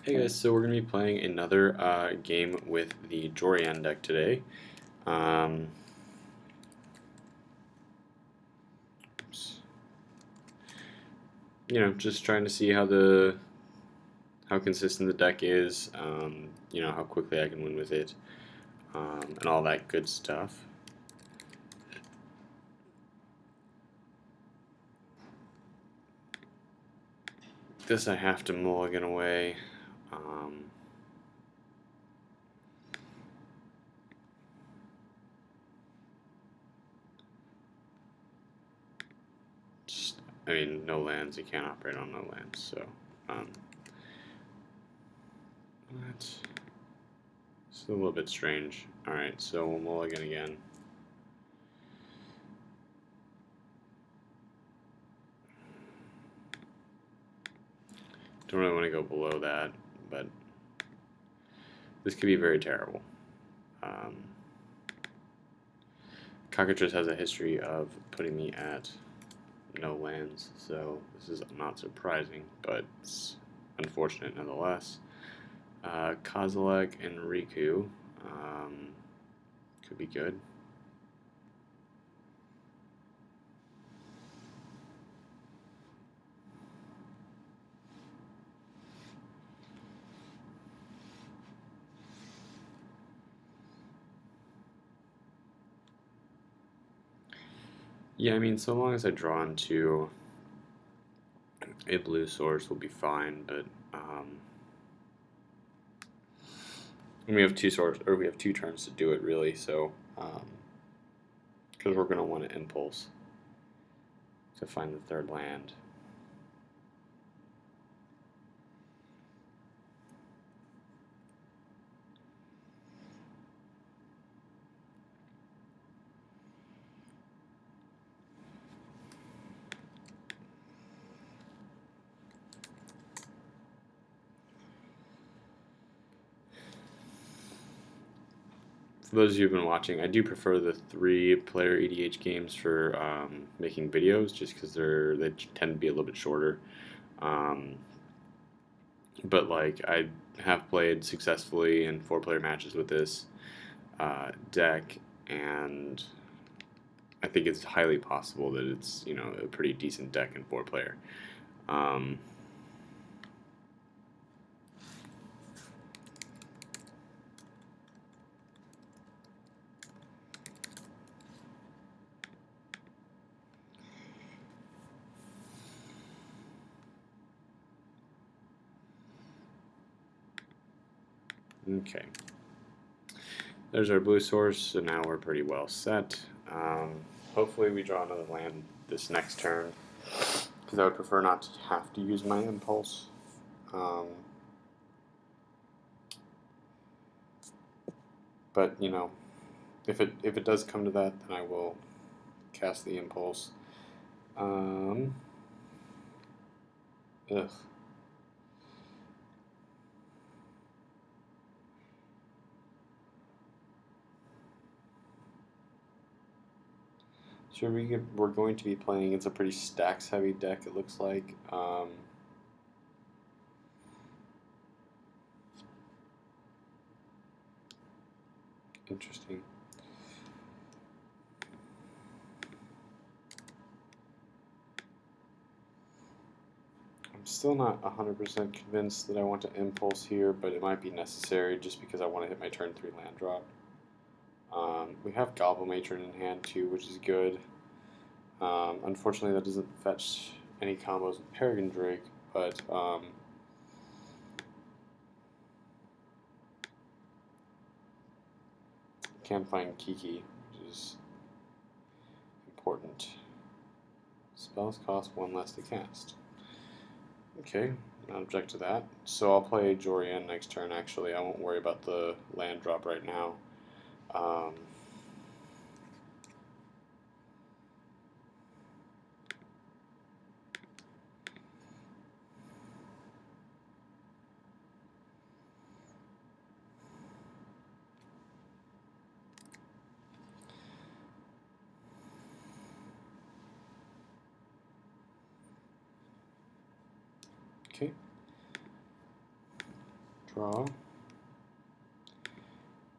Hey guys, so we're going to be playing another game with the Jori deck today. Um, oops. Just trying to see how consistent the deck is, how quickly I can win with it, and all that good stuff. This I have to mulligan away. No lands. You can't operate on no lands, so that's a little bit strange. Alright, so we'll mulligan again. Don't really want to go below that, but this could be very terrible. Cockatrice has a history of putting me at no lands, so this is not surprising, but it's unfortunate nonetheless. Kozilek and Riku could be good. Yeah, so long as I draw into a blue source will be fine, but we have we have two turns to do it really, so because we're going to want to impulse to find the third land. For those of you who've been watching, I do prefer the 3-player EDH games for making videos, just because they tend to be a little bit shorter. But I have played successfully in 4-player matches with this deck, and I think it's highly possible that it's a pretty decent deck in 4-player. Okay. There's our blue source, so now we're pretty well set. Hopefully we draw another land this next turn, because I would prefer not to have to use my impulse. But if it does come to that, then I will cast the impulse. Ugh. So we're going to be playing. It's a pretty stacks heavy deck. It looks like. Interesting. I'm still not 100% convinced that I want to impulse here, but it might be necessary just because I want to hit my turn 3 land drop. We have Gobble Matron in hand too, which is good. Unfortunately, that doesn't fetch any combos with Peregrine Drake, but can find Kiki, which is important. Spells cost 1 less to cast. Okay, not object to that. So I'll play Jori next turn, actually. I won't worry about the land drop right now. Okay. Draw.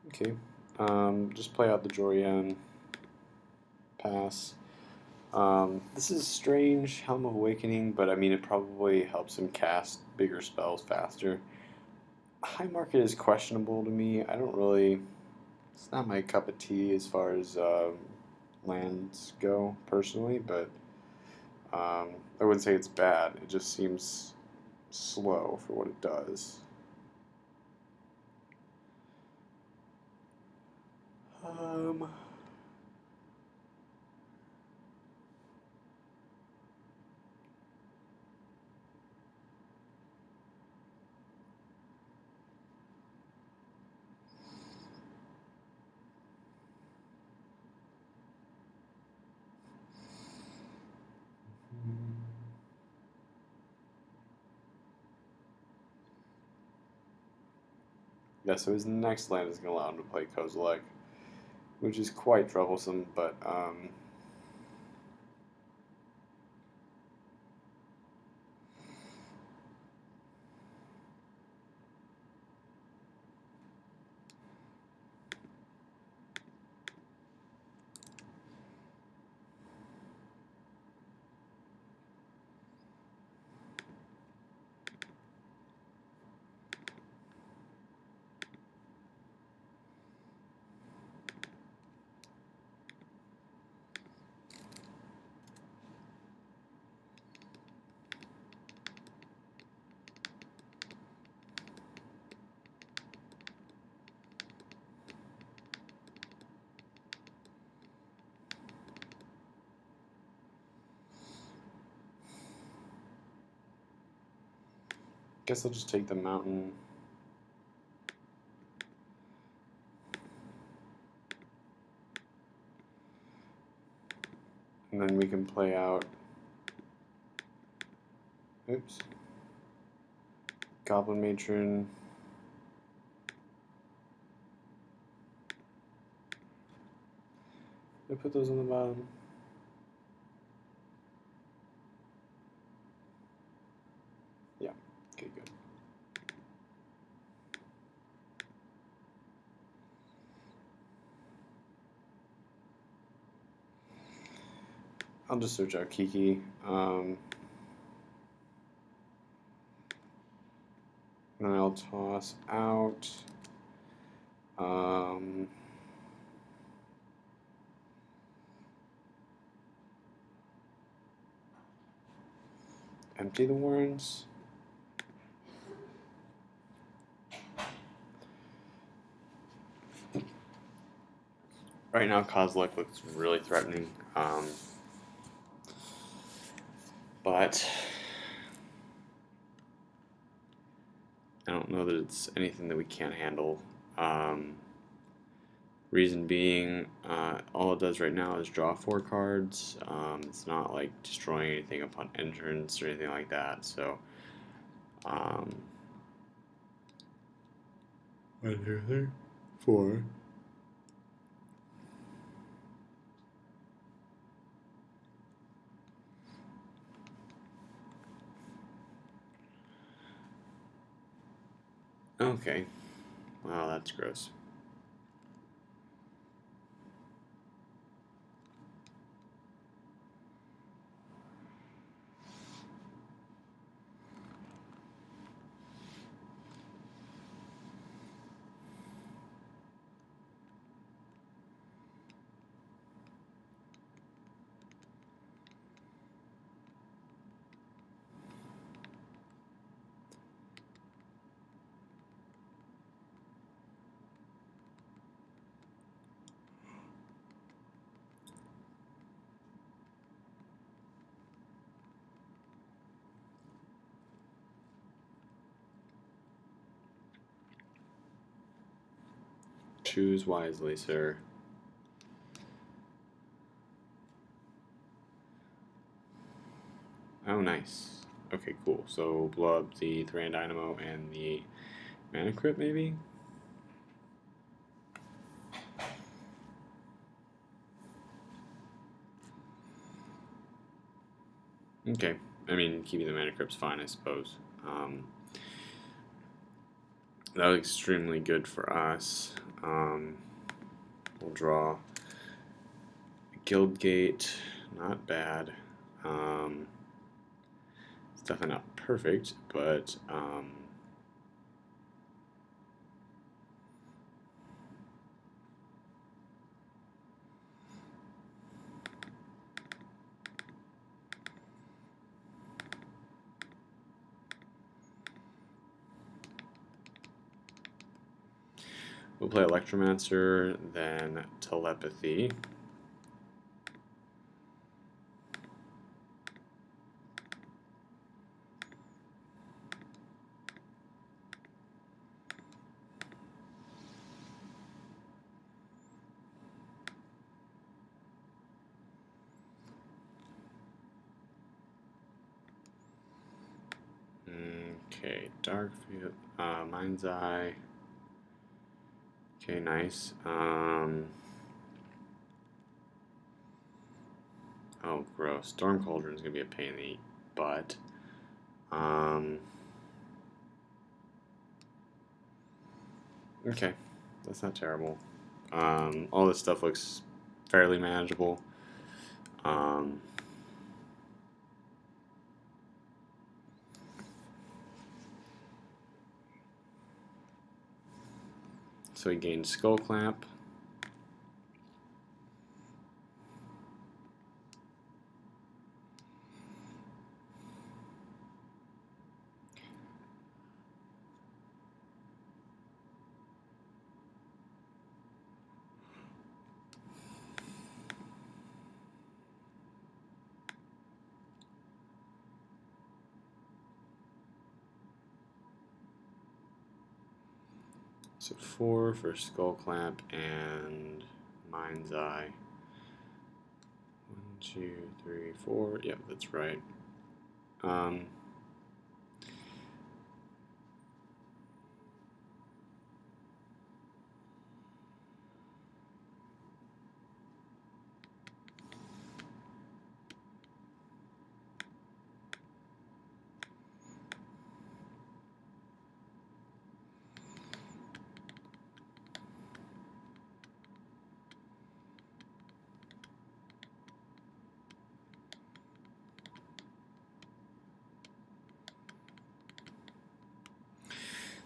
Okay. Just play out the Jori. Pass. This is strange, Helm of Awakening, but I mean it probably helps him cast bigger spells faster. High Market is questionable to me. I don't really. It's not my cup of tea as far as lands go, personally, but I wouldn't say it's bad. It just seems slow for what it does. Um, yeah, so his next land is going to allow him to play Kozilek, which is quite troublesome, but guess I'll just take the mountain. And then we can play out. Oops. Goblin Matron. Did I put those on the bottom? Yeah. Okay, good. I'll just search out Kiki. And I'll toss out. Empty the warrens. Right now, Kozilek looks really threatening, but I don't know that it's anything that we can't handle. Reason being, all it does right now is draw 4 cards. It's not like destroying anything upon entrance or anything like that. So, 1, 2, 3, 4. Okay. Wow, that's gross. Choose wisely, sir. Oh, nice. Okay, cool. So blow up the Thran Dynamo and the Mana Crypt, maybe? Okay. I mean, keeping the Mana Crypt's fine, I suppose. That was extremely good for us. We'll draw Guildgate, not bad. It's definitely not perfect, but we'll play Electromancer, then Telepathy. Okay, Dark Field, Mind's Eye. Okay, nice. Oh, gross. Storm Cauldron's gonna be a pain in the butt. Okay, that's not terrible. All this stuff looks fairly manageable. So he gained Skull Clamp. So 4 for Skull Clamp and Mind's Eye. 1, 2, 3, 4. Yep, that's right.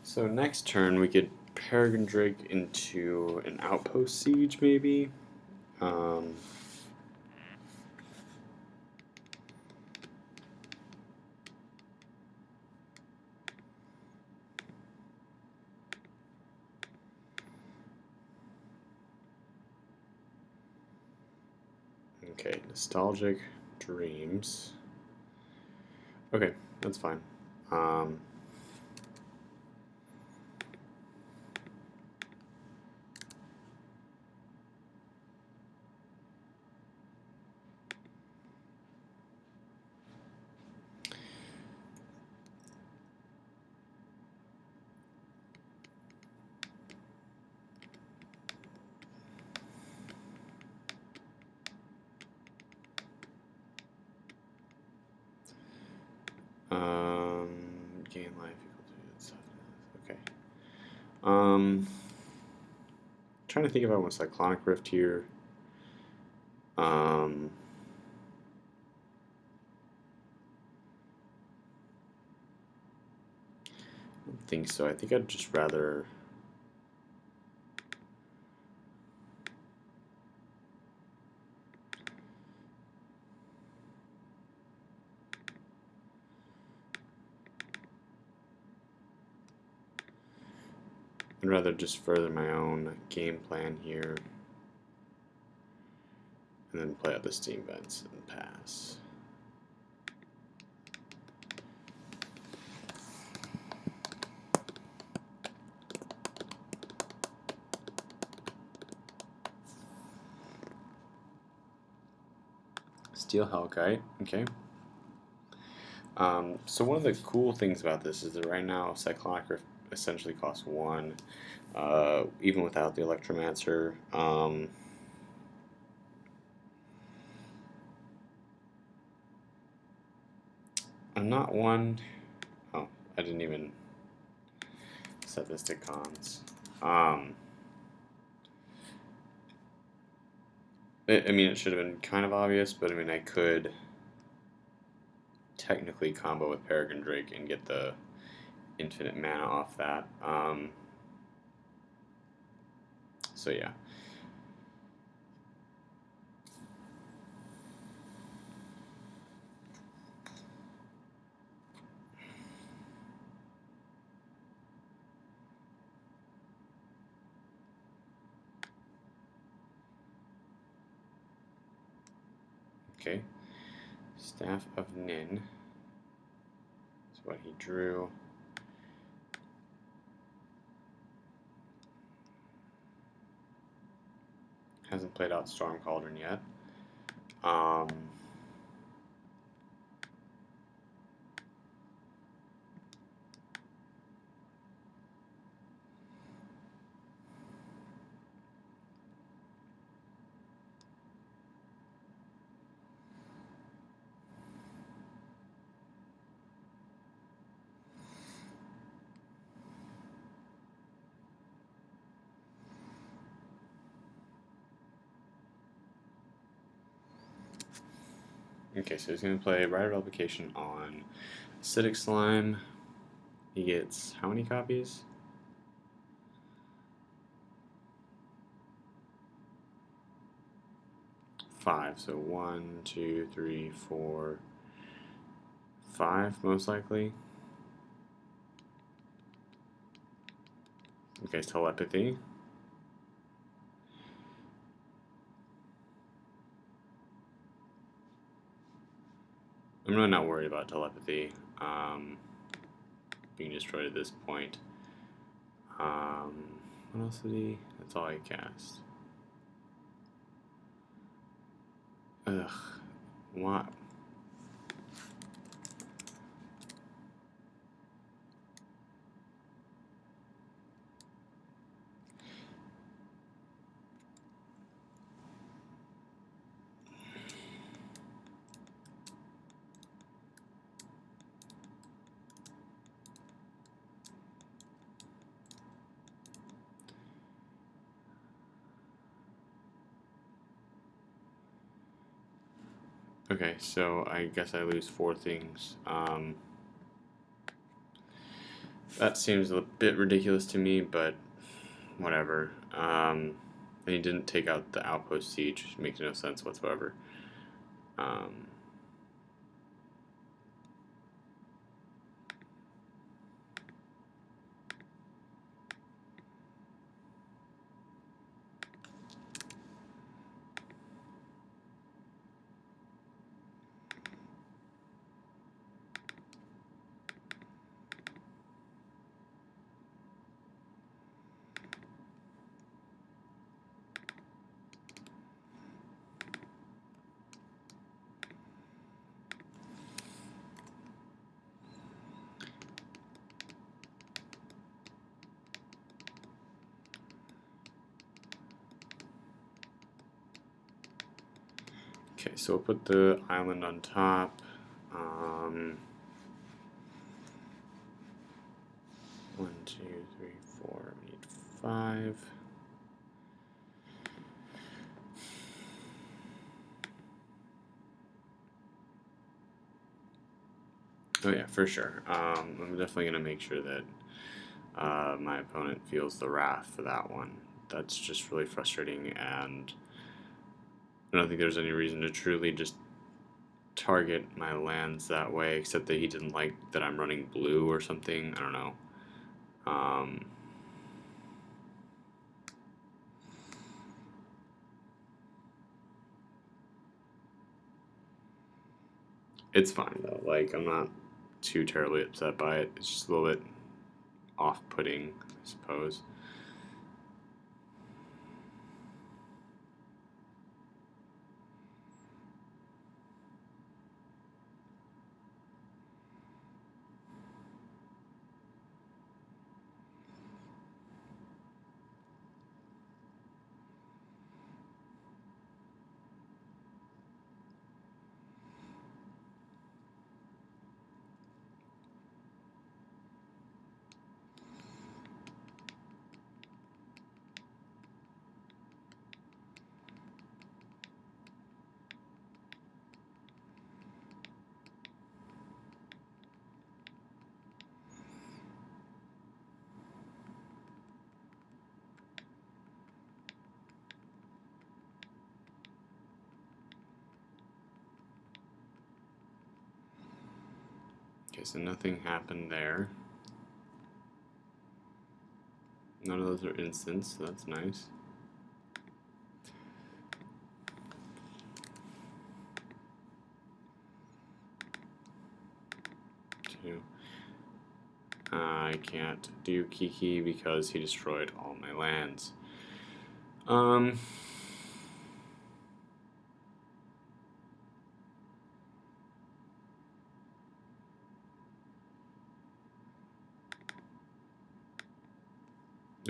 So next turn we could Peregrine Drake into an Outpost Siege, maybe. Okay, Nostalgic Dreams. Okay, that's fine. Gain life equal to 7. Okay. Trying to think if I want Cyclonic Rift here. I don't think so. I think I'd just rather. I'd rather just further my own game plan here and then play out the steam vents and pass. Steel Hellkite, okay. So one of the cool things about this is that right now Cyclonic Rift essentially costs 1, even without the Electromancer. I'm not one. Oh, I didn't even set this to cons. I mean, it should have been kind of obvious, but I mean, I could technically combo with Peregrine Drake and get the infinite mana off that. So yeah. Okay. Staff of Nin. That's what he drew. Hasn't played out Storm Cauldron yet. Okay, so he's going to play Rite of Replication on Acidic Slime. He gets how many copies? 5. So 1, 2, 3, 4, 5 most likely. Okay, Telepathy. I'm really not worried about Telepathy being destroyed at this point. What else did he? That's all I cast. Ugh. What? Okay, so I guess I lose 4 things. That seems a bit ridiculous to me, but whatever. And he didn't take out the Outpost Siege, which makes no sense whatsoever. Okay, so we'll put the island on top. 1, 2, 3, 4, we need 5. Oh yeah, for sure. I'm definitely going to make sure that my opponent feels the wrath for that one. That's just really frustrating, and I don't think there's any reason to truly just target my lands that way, except that he didn't like that I'm running blue or something. I don't know. It's fine though. Like, I'm not too terribly upset by it. It's just a little bit off-putting, I suppose. Okay, so nothing happened there. None of those are instants, so that's nice. Two. I can't do Kiki because he destroyed all my lands.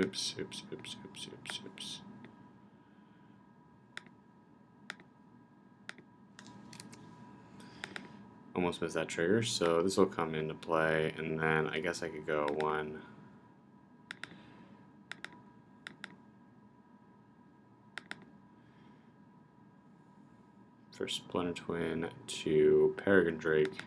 Oops. Almost missed that trigger, so this will come into play, and then I guess I could go 1. For Splinter Twin to Peregrine Drake.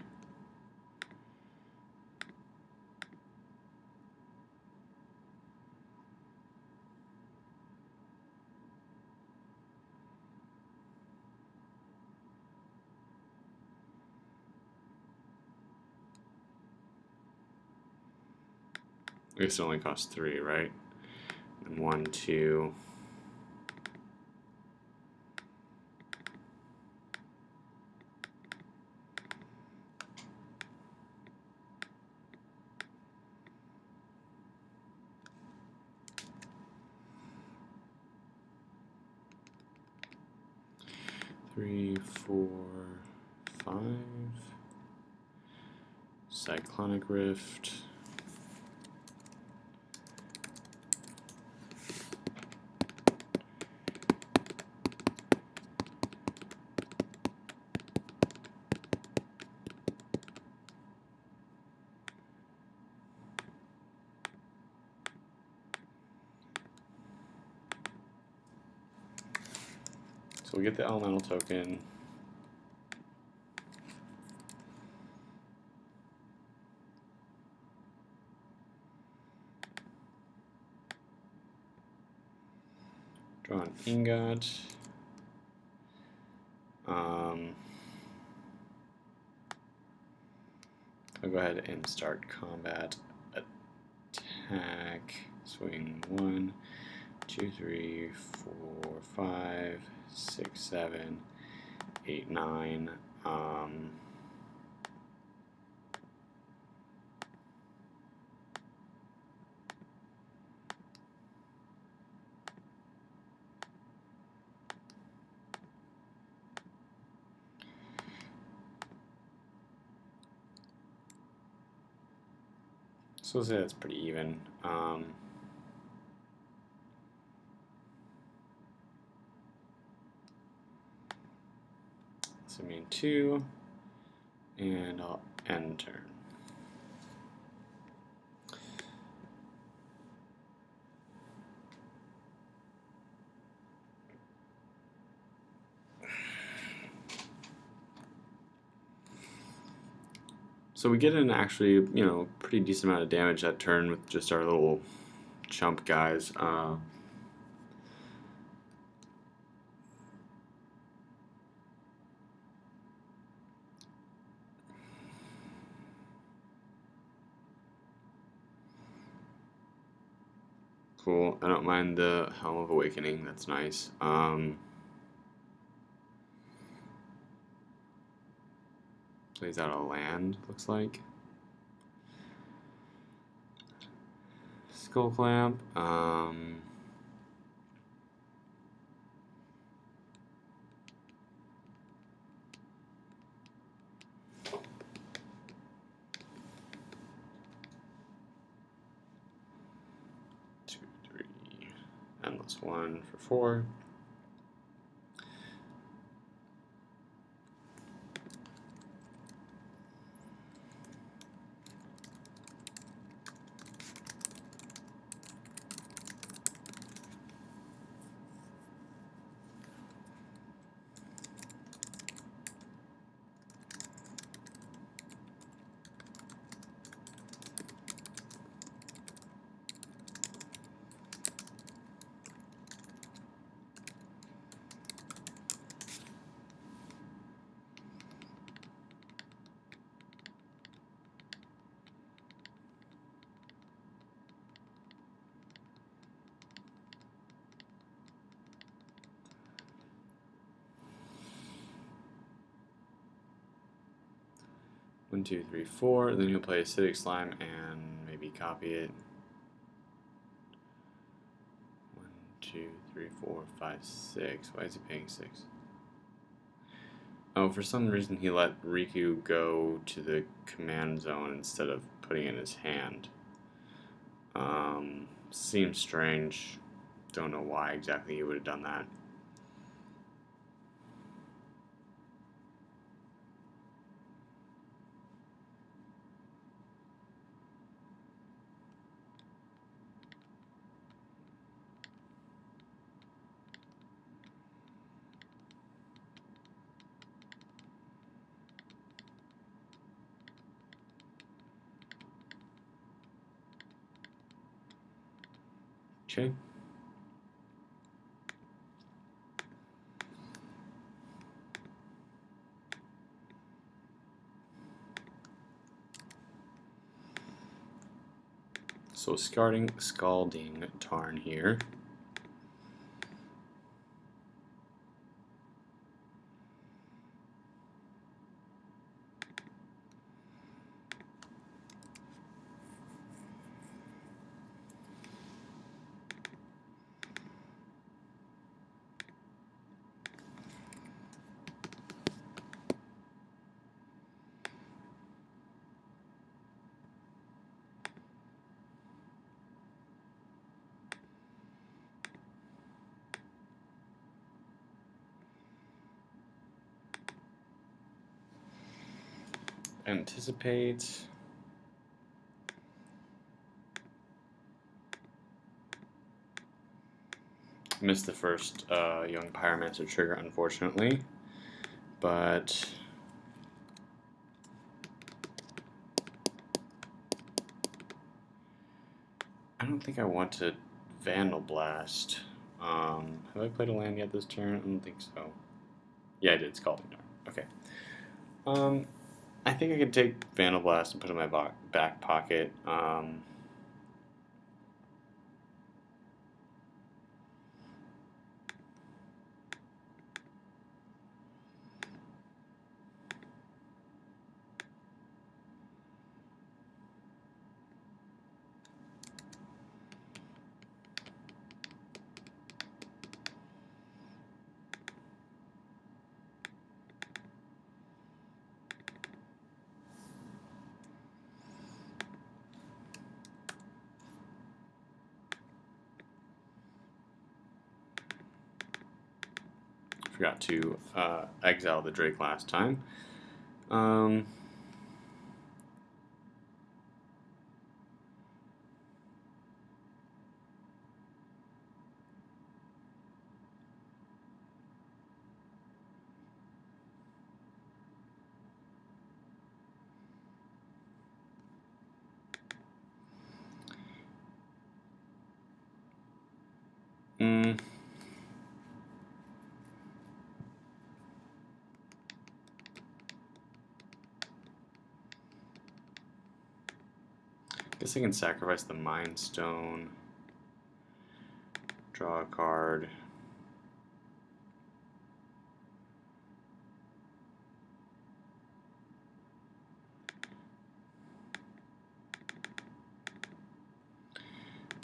I guess it only costs 3, right? And 1, 2. Three, 4, 5. Cyclonic Rift. So we get the elemental token. Draw an ingot. I'll go ahead and start combat. Attack. Swing 1, 2, 3, 4, 5, 6, 7, 8, 9. So I'll say that's pretty even. So I mean 2, and I'll end turn. So we get an actually, pretty decent amount of damage that turn with just our little chump guys. Cool. I don't mind the Helm of Awakening. That's nice. Plays out a land, looks like. Skull Clamp. 2, 3. Endless 1 for 4. 1, 2, 3, 4. Then he'll play Acidic Slime and maybe copy it. 1, 2, 3, 4, 5, 6. Why is he paying 6? Oh, for some reason he let Riku go to the command zone instead of putting it in his hand. Seems strange. Don't know why exactly he would have done that. Okay. So scalding Tarn here. Anticipate. Missed the first Young Pyromancer trigger, unfortunately. But I don't think I want to Vandal Blast. Have I played a land yet this turn? I don't think so. Yeah, I did. Scalding Darn. Okay. I think I could take Vandal Blast and put it in my back pocket. Forgot to exile the Drake last time. Guess I can sacrifice the Mind Stone. Draw a card.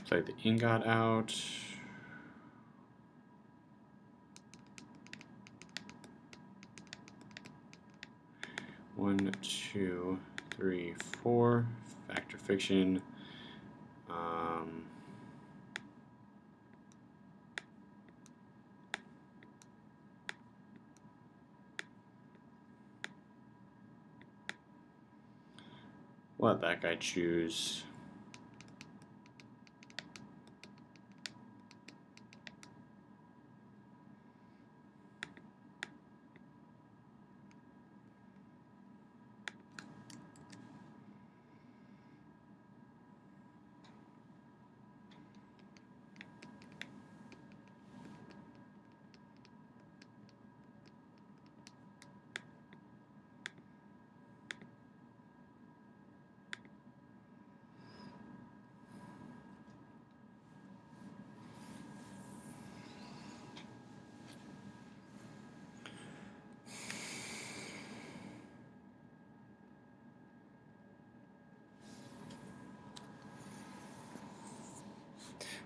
Play the Ingot out. One, two, three, four. Factor Fiction. Let that guy choose.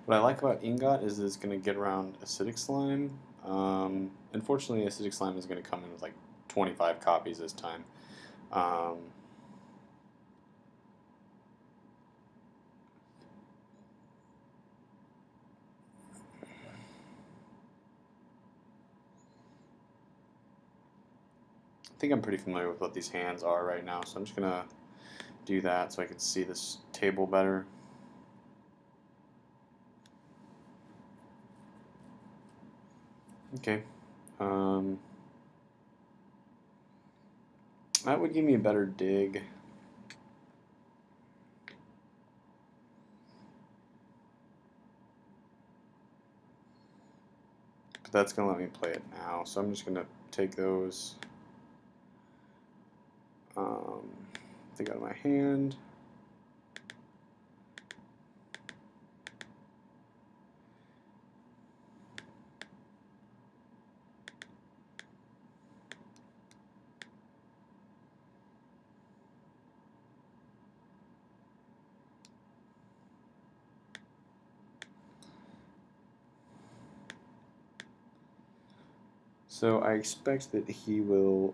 What I like about Ingot is it's going to get around Acidic Slime. Unfortunately, Acidic Slime is going to come in with like 25 copies this time. Um, I think I'm pretty familiar with what these hands are right now, so I'm just going to do that so I can see this table better. Okay. That would give me a better dig. But that's going to let me play it now, so I'm just going to take those, take out of my hand. So I expect that he will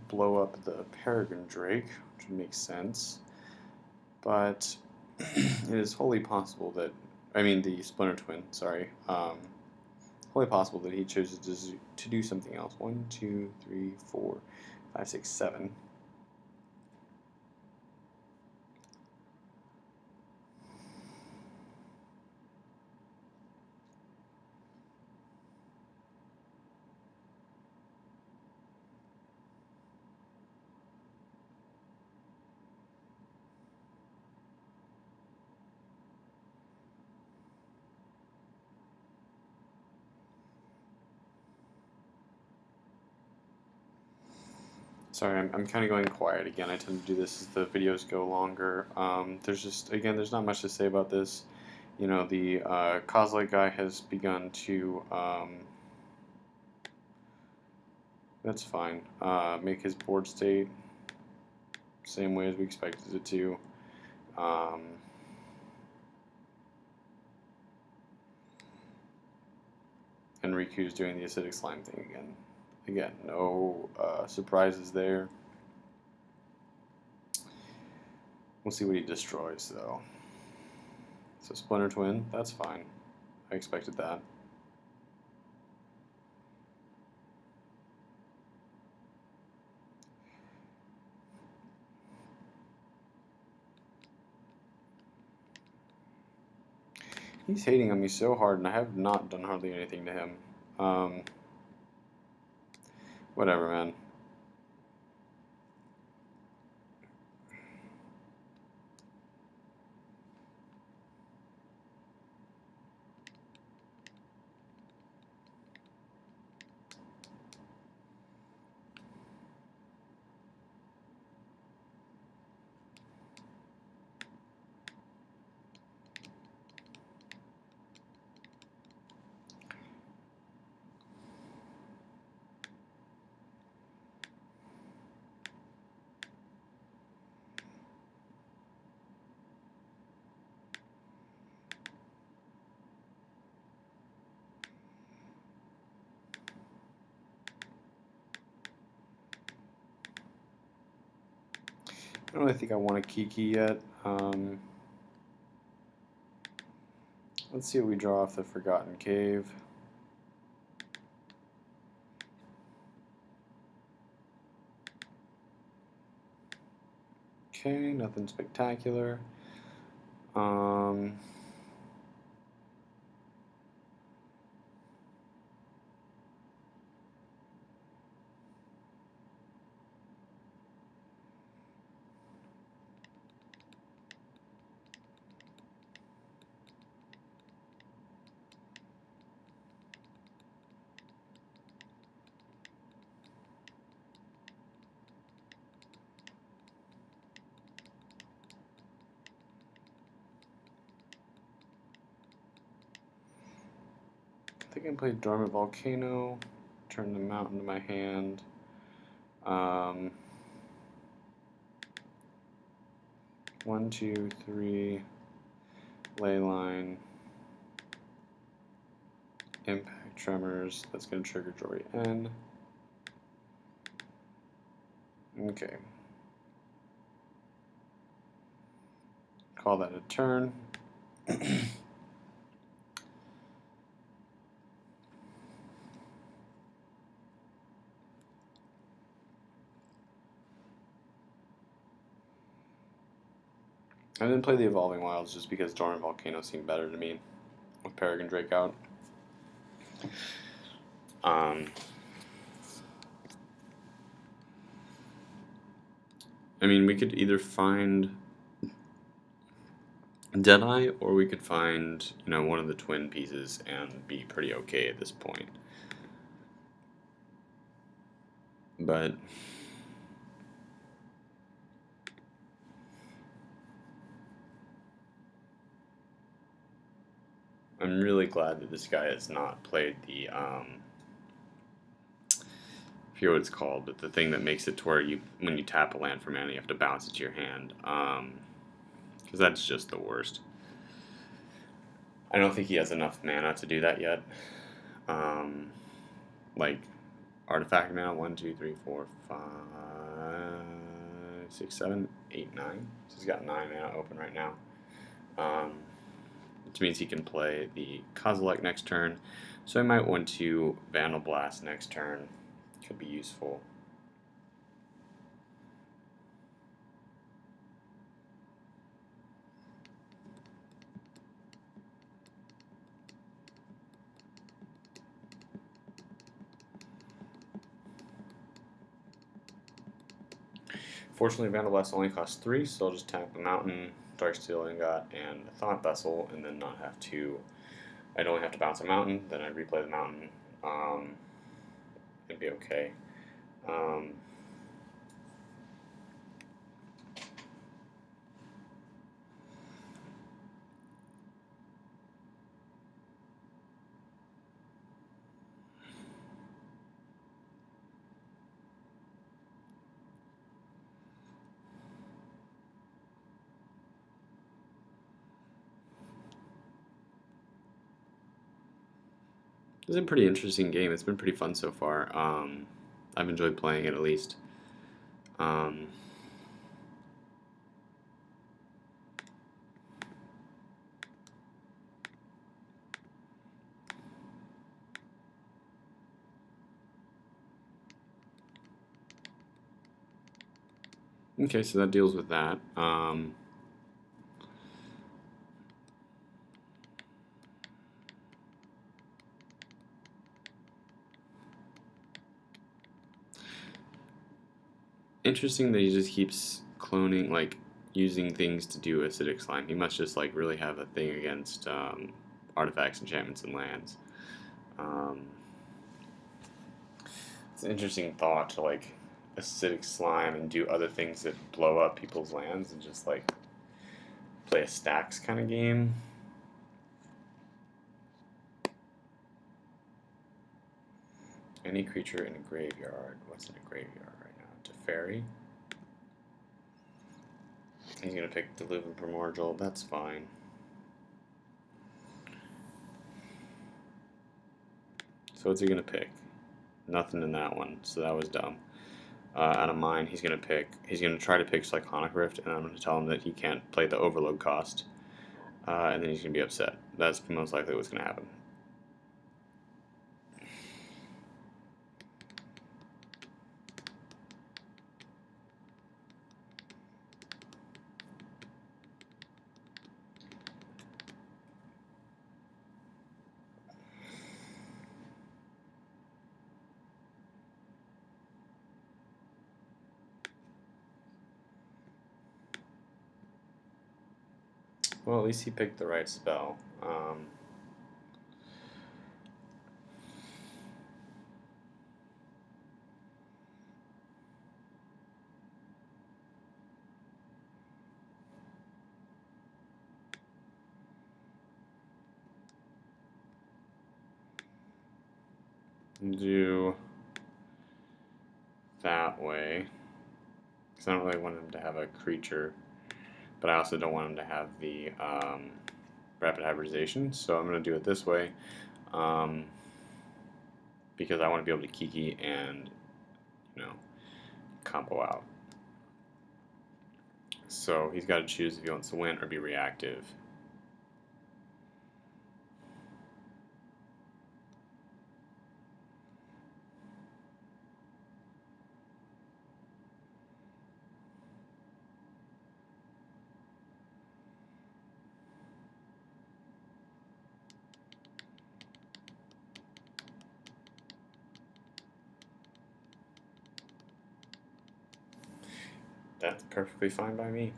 blow up the Peregrine Drake, which would make sense. But it is wholly possible that, I mean the Splinter Twin, sorry, wholly possible that he chooses to do something else. 1, 2, 3, 4, 5, 6, 7. Sorry, I'm kind of going quiet again. I tend to do this as the videos go longer. There's not much to say about this. You know, the Kozilek guy has begun to, that's fine, make his board state same way as we expected it to. And Riku's doing the acidic slime thing again. Again, no surprises there. We'll see what he destroys, though. So Splinter Twin, that's fine. I expected that. He's hating on me so hard, and I have not done hardly anything to him. Whatever, man. I don't really think I want a Kiki yet. Let's see what we draw off the Forgotten Cave. Okay, nothing spectacular. I think I played Dormant Volcano, turn the mountain to my hand. 1, 2, 3, ley line. Impact Tremors. That's going to trigger Jori N. Okay. Call that a turn. I didn't play the Evolving Wilds just because Dormant Volcano seemed better to me with Peregrine Drake out. I mean, we could either find Deadeye or we could find, one of the twin pieces and be pretty okay at this point. But I'm really glad that this guy has not played the, I forget what it's called, but the thing that makes it to where when you tap a land for mana, you have to bounce it to your hand. Because that's just the worst. I don't think he has enough mana to do that yet. Like, artifact mana, 1, 2, 3, 4, 5, 6, 7, 8, 9. So he's got 9 mana open right now. Which means he can play the Kozilek next turn. So I might want to Vandal Blast next turn. Could be useful. Fortunately, Vandal Blast only costs 3, so I'll just tap the Mountain, Darksteel Ingot, and a Thought Vessel, and then not have to. I'd only have to bounce a Mountain, then I'd replay the Mountain. It'd be okay. It's a pretty interesting game. It's been pretty fun so far. I've enjoyed playing it at least. Okay, so that deals with that. Interesting that he just keeps cloning, like, using things to do acidic slime. He must just, like, really have a thing against artifacts, enchantments, and lands. It's an interesting thought to, like, acidic slime and do other things that blow up people's lands and just, like, play a stacks kind of game. Any creature in a graveyard. What's in a graveyard right now? Teferi. He's going to pick Diluvian Primordial. That's fine. So what's he going to pick? Nothing in that one, so that was dumb. Out of mine, he's going to try to pick Cyclonic Rift, and I'm going to tell him that he can't play the overload cost. And then he's going to be upset. That's most likely what's going to happen. Well, at least he picked the right spell. Do that way, because I don't really want him to have a creature, but I also don't want him to have the rapid hybridization, so I'm going to do it this way. because I want to be able to Kiki and, combo out. So he's got to choose if he wants to win or be reactive. That's perfectly fine by me.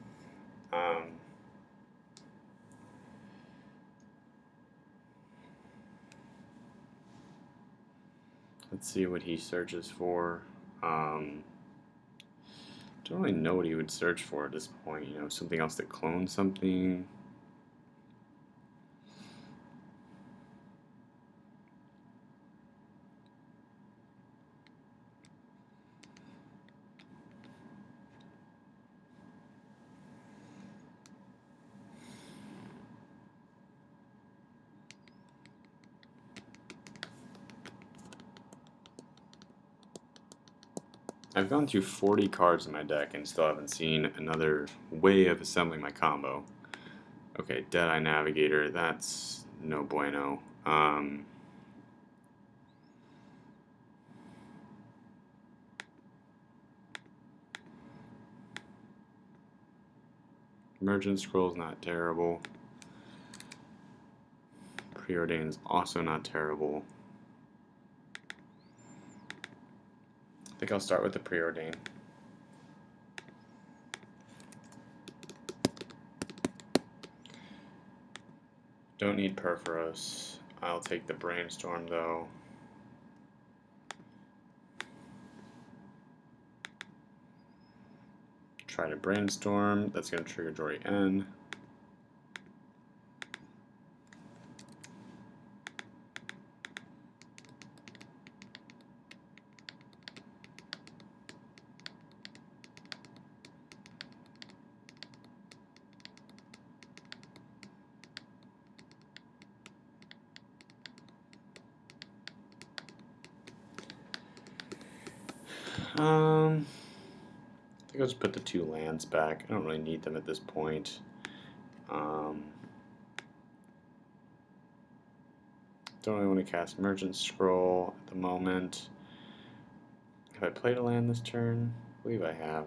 Let's see what he searches for. Don't really know what he would search for at this point. Something else that clones something. I've gone through 40 cards in my deck and still haven't seen another way of assembling my combo. Okay, Deadeye Navigator, that's no bueno. Merchant Scroll's not terrible. Preordain's also not terrible. I think I'll start with the Preordain. Don't need Perforos. I'll take the Brainstorm though. Try to Brainstorm. That's going to trigger Jori N. I think I'll just put the 2 lands back. I don't really need them at this point. Don't really want to cast Merchant Scroll at the moment. Have I played a land this turn? I believe I have.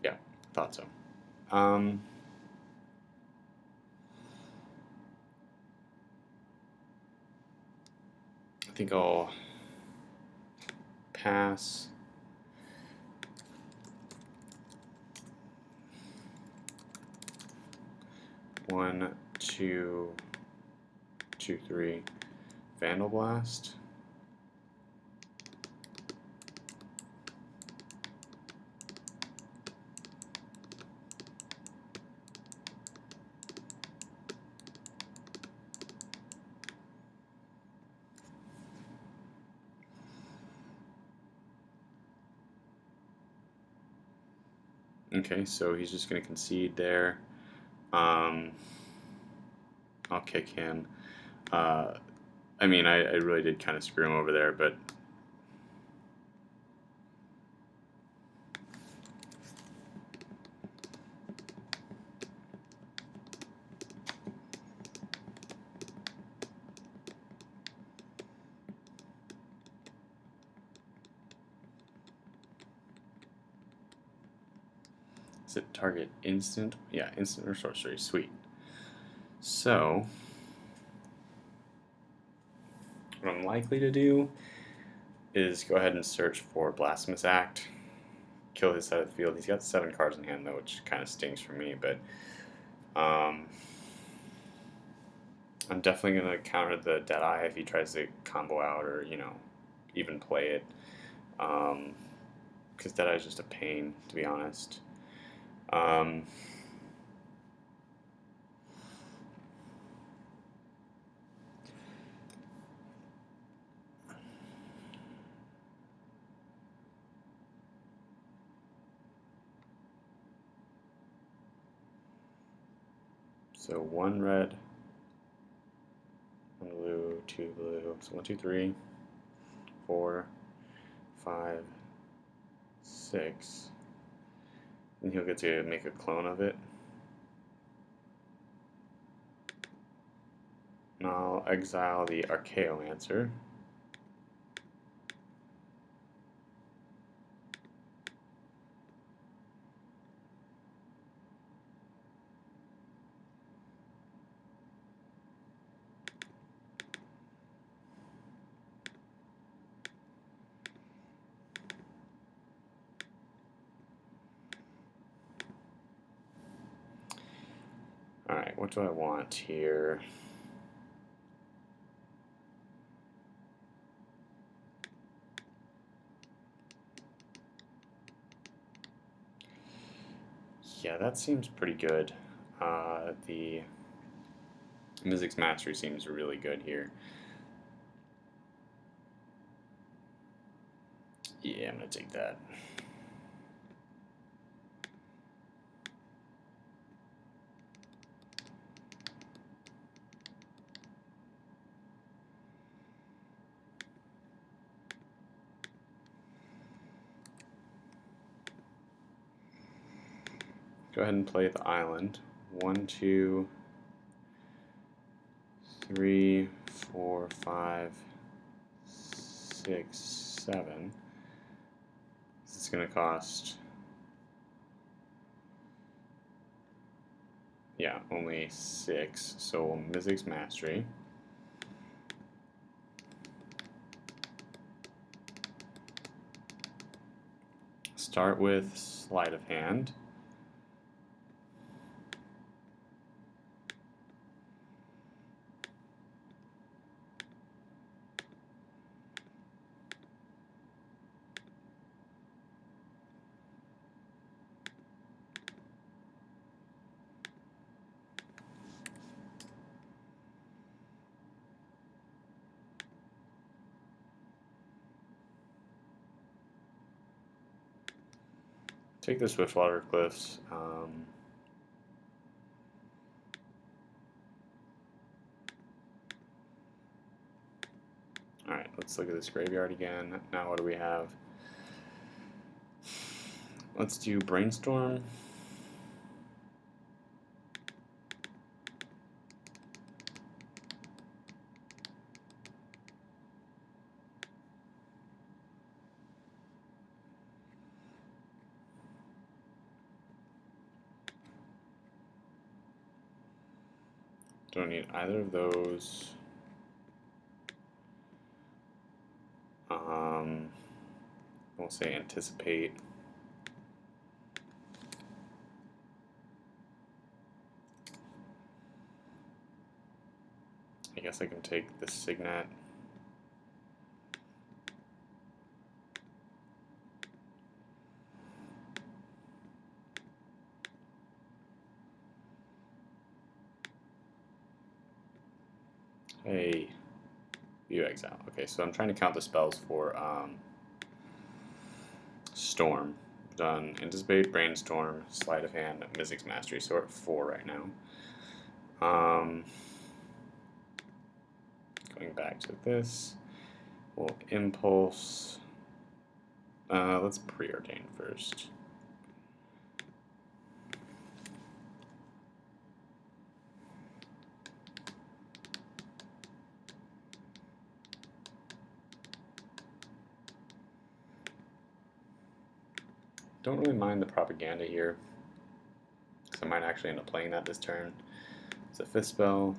Yeah, thought so. I think I'll pass. One, two, 3. Vandal Blast. Okay, so he's just going to concede there. I'll kick him. I mean, I really did kind of screw him over there, but is it target instant? Yeah, instant or sorcery. Sweet. So, what I'm likely to do is go ahead and search for Blasphemous Act, kill his side of the field. He's got 7 cards in hand, though, which kind of stings for me, but I'm definitely going to counter the Deadeye if he tries to combo out or, even play it, because Deadeye is just a pain, to be honest. So 1 red, 1 blue, 2 blue. So 1, 2, 3, 4, 5, 6. And he'll get to make a clone of it. And I'll exile the Archaeomancer. Alright, what do I want here? Yeah, that seems pretty good. The Mizzix Mastery seems really good here. Yeah, I'm gonna take that. Go ahead and play the island. 1, 2, 3, 4, 5, 6, 7. This is going to cost, yeah, only 6. So Mizzix Mastery. Start with Sleight of Hand. Take the Swiftwater Cliffs. Alright, let's look at this graveyard again. Now what do we have? Let's do Brainstorm. Don't need either of those. We'll say Anticipate. I guess I can take the Signet. Hey, view exile. Okay, so I'm trying to count the spells for Storm. I've done Anticipate, Brainstorm, Sleight of Hand, Mizzix Mastery. So we're at 4 right now. Going back to this, we'll Impulse. Let's Preordain first. Don't really mind the Propaganda here, because I might actually end up playing that this turn. It's a 5th spell.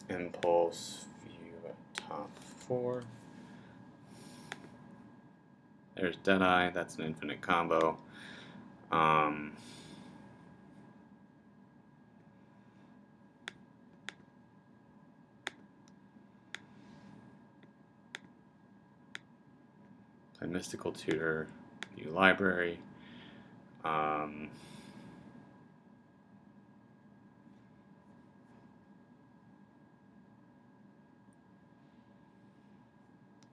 Impulse, view top 4. There's Deadeye, that's an infinite combo. Play Mystical Tutor, view library. I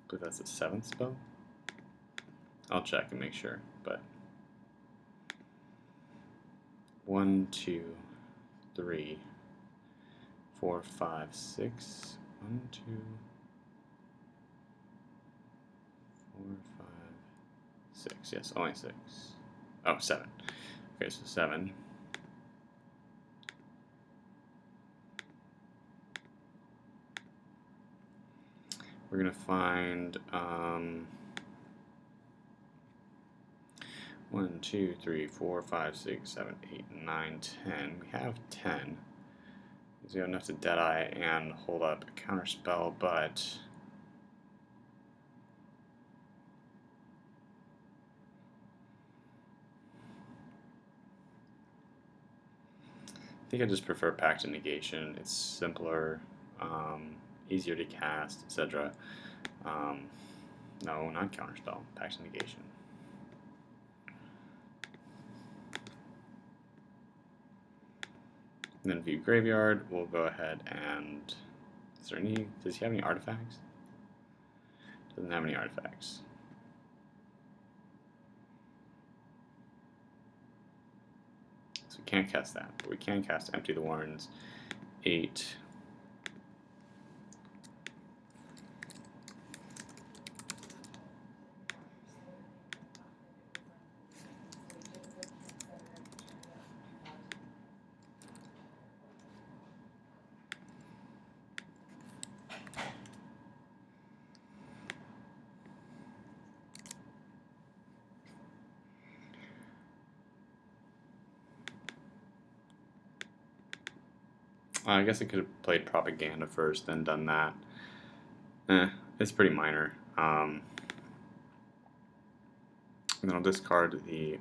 believe that's a 7th spell. I'll check and make sure, but 1, 2, 3, 4, 5, 6. 1, 2, 4, 5, 6. Yes, only 6. Oh, 7. Okay, so 7. We're gonna find 1, 2, 3, 4, 5, 6, 7, 8, 9, 10. We have 10. So we have enough to Deadeye and hold up a counterspell, but I think I just prefer Pact of Negation. It's simpler, easier to cast, etc. No, not counterspell. Pact of Negation. And then view graveyard. We'll go ahead and. Is there any? Does he have any artifacts? Doesn't have any artifacts. So we can't cast that, but we can cast Empty the Warrens. 8. I guess I could have played Propaganda first, then done that. It's pretty minor. And then I'll discard the.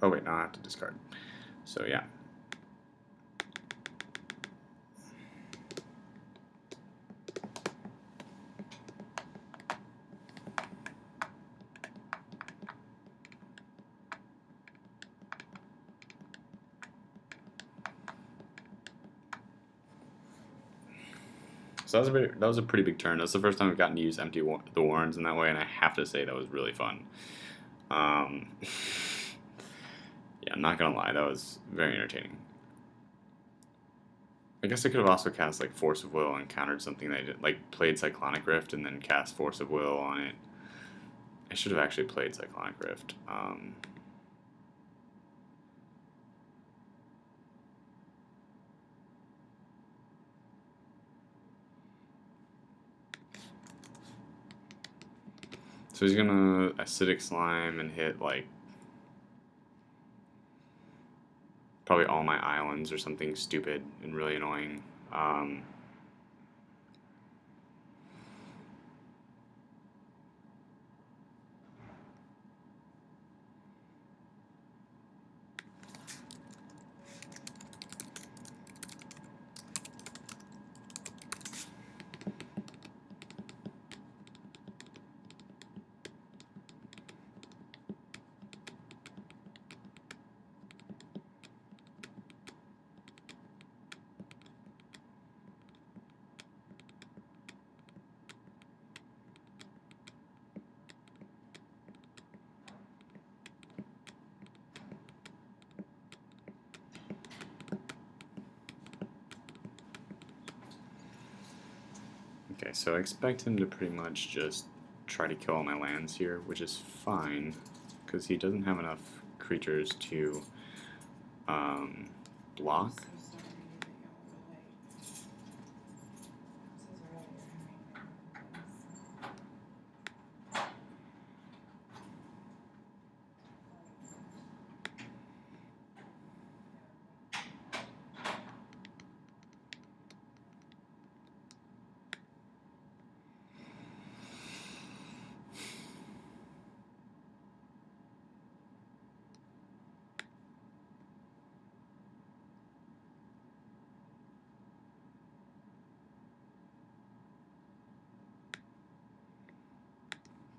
Oh wait, no, I have to discard. So yeah. So that was a pretty big turn. That's the first time I've gotten to use the Warrens in that way, and I have to say that was really fun. Yeah, I'm not gonna lie, that was very entertaining. I guess I could have also cast like Force of Will and countered something that I did, like played Cyclonic Rift and then cast Force of Will on it. I should have actually played Cyclonic Rift. So he's gonna Acidic Slime and hit like probably all my islands or something stupid and really annoying. Okay, so I expect him to pretty much just try to kill all my lands here, which is fine, because he doesn't have enough creatures to block.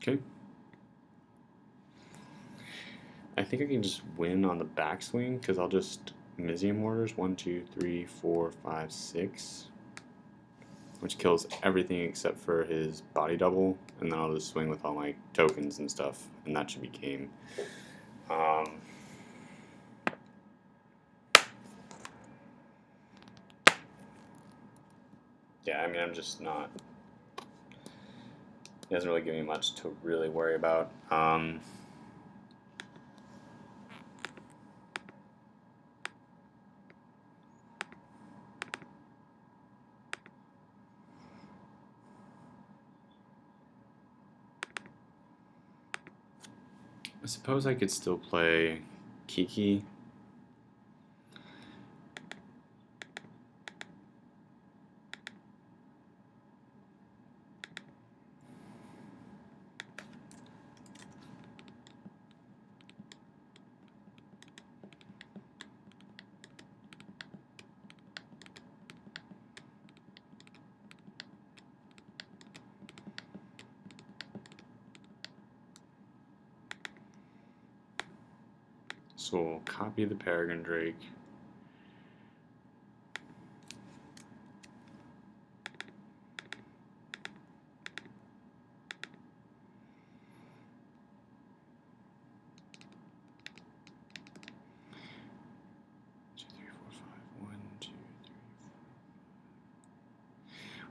Okay. I think I can just win on the backswing because I'll just Mizium Mortars 1, 2, 3, 4, 5, 6. which kills everything except for his body double, and then I'll just swing with all my tokens and stuff, and that should be game. Yeah, I mean, I'm just not... He doesn't really give me much to really worry about. I suppose I could still play Kiki. So we'll copy the Peregrine Drake.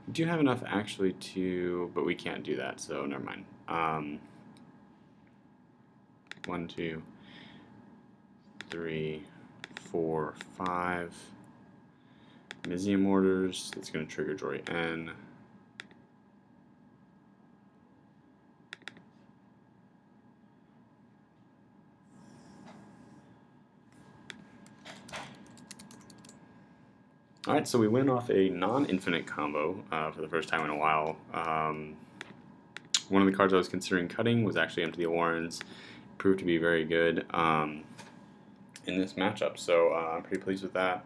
We do have enough actually to, but we can't do that, so never mind. 1, 2, 3, 4, 5 Mizium Mortars. That's going to trigger Jori N. Alright, so we went off a non-infinite combo for the first time in a while. One of the cards I was considering cutting was actually Empty the Warrens. Proved to be very good in this matchup, so I'm pretty pleased with that.